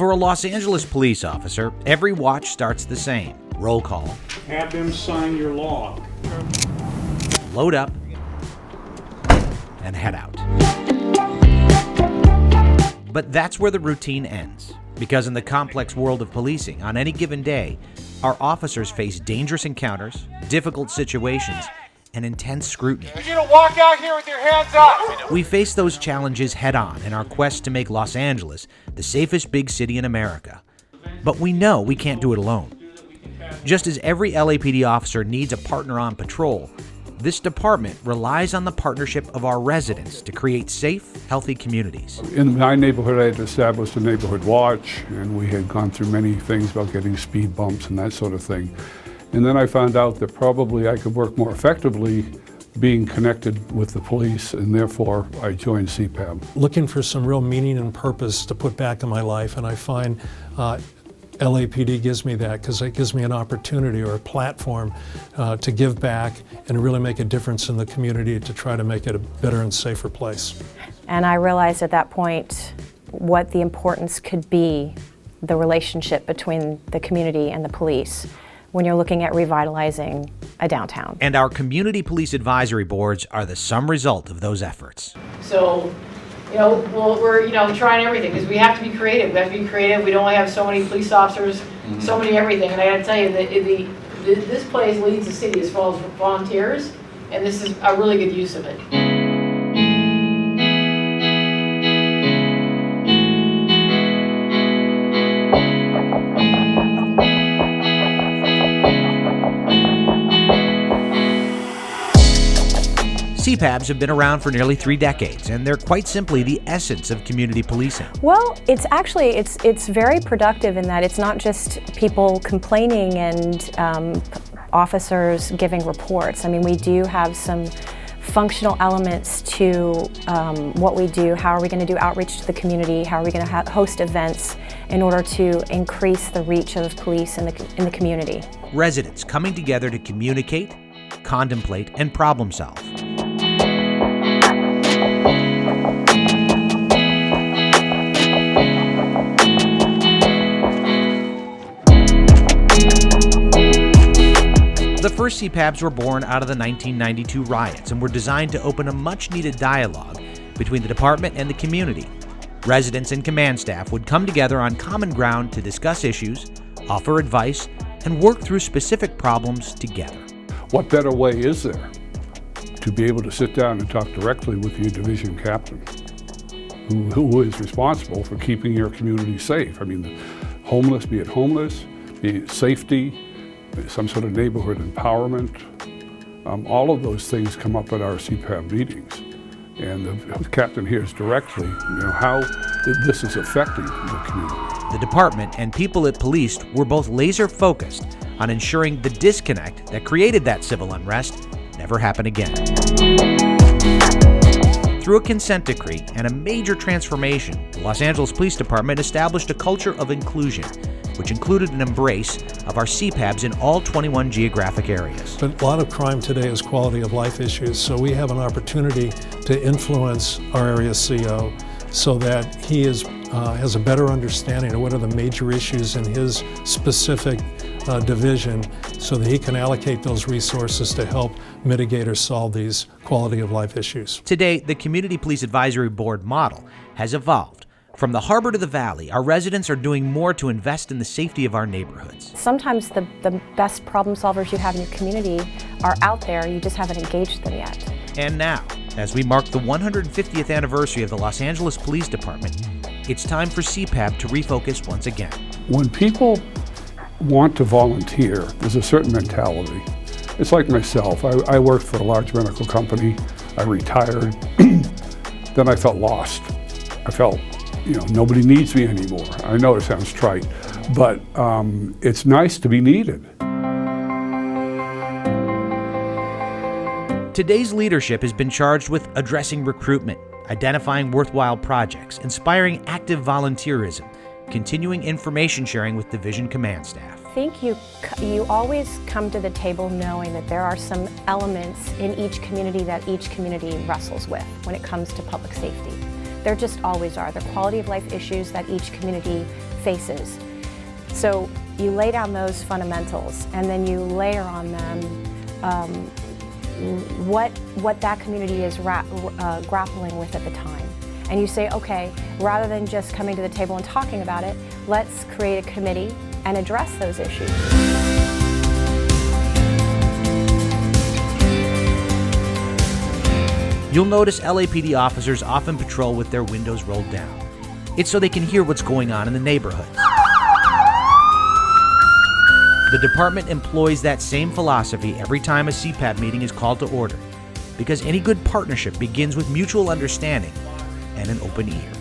For a Los Angeles police officer, every watch starts the same. Roll call. Have them sign your log. Load up. And head out. But that's where the routine ends. Because in the complex world of policing, on any given day, our officers face dangerous encounters, difficult situations, and intense scrutiny. You don't walk out here with your hands up! We face those challenges head-on in our quest to make Los Angeles the safest big city in America. But we know we can't do it alone. Just as every LAPD officer needs a partner on patrol, this department relies on the partnership of our residents to create safe, healthy communities. In my neighborhood, I had established a neighborhood watch, and we had gone through many things about getting speed bumps and that sort of thing. And then I found out that probably I could work more effectively being connected with the police, and therefore I joined CPAB. Looking for some real meaning and purpose to put back in my life, and I find LAPD gives me that, because it gives me an opportunity or a platform to give back and really make a difference in the community to try to make it a better and safer place. And I realized at that point what the importance could be, the relationship between the community and the police when you're looking at revitalizing a downtown. And our community police advisory boards are the sum result of those efforts. So, we're trying everything because we have to be creative. We have to be creative. We don't only have so many police officers, so many everything. And I got to tell you that this place leads the city as far as volunteers, and this is a really good use of it. CPABs have been around for nearly 3 decades, and they're quite simply the essence of community policing. Well, it's very productive in that it's not just people complaining and officers giving reports. I mean, we do have some functional elements to what we do. How are we going to do outreach to the community? How are we going to host events in order to increase the reach of police in the community? Residents coming together to communicate, contemplate, and problem solve. The first CPABs were born out of the 1992 riots and were designed to open a much-needed dialogue between the department and the community. Residents and command staff would come together on common ground to discuss issues, offer advice, and work through specific problems together. What better way is there to be able to sit down and talk directly with your division captain, who is responsible for keeping your community safe? I mean, homeless, be it safety, some sort of neighborhood empowerment. All of those things come up at our CPAB meetings. And the captain hears directly, how this is affecting the community. The department and people it policed were both laser focused on ensuring the disconnect that created that civil unrest never happen again. Through a consent decree and a major transformation, the Los Angeles Police Department established a culture of inclusion, which included an embrace of our CPABs in all 21 geographic areas. But a lot of crime today is quality of life issues, so we have an opportunity to influence our area CO so that he has a better understanding of what are the major issues in his specific division, so that he can allocate those resources to help mitigate or solve these quality of life issues. Today, the Community Police Advisory Board model has evolved. From the harbor to the valley, our residents are doing more to invest in the safety of our neighborhoods. Sometimes the best problem solvers you have in your community are out there, you just haven't engaged them yet. And now, as we mark the 150th anniversary of the Los Angeles Police Department, it's time for CPAB to refocus once again. When people want to volunteer, there's a certain mentality. It's like myself. I worked for a large medical company. I retired. Then I felt lost. I felt, nobody needs me anymore. I know it sounds trite, but it's nice to be needed. Today's leadership has been charged with addressing recruitment, identifying worthwhile projects, inspiring active volunteerism, continuing information sharing with division command staff. I think you always come to the table knowing that there are some elements in each community that each community wrestles with when it comes to public safety. There just always are. There are quality of life issues that each community faces. So you lay down those fundamentals, and then you layer on them what that community is grappling with at the time. And you say, okay, rather than just coming to the table and talking about it, let's create a committee and address those issues. You'll notice LAPD officers often patrol with their windows rolled down. It's so they can hear what's going on in the neighborhood. The department employs that same philosophy every time a CPAB meeting is called to order, because any good partnership begins with mutual understanding and an open ear.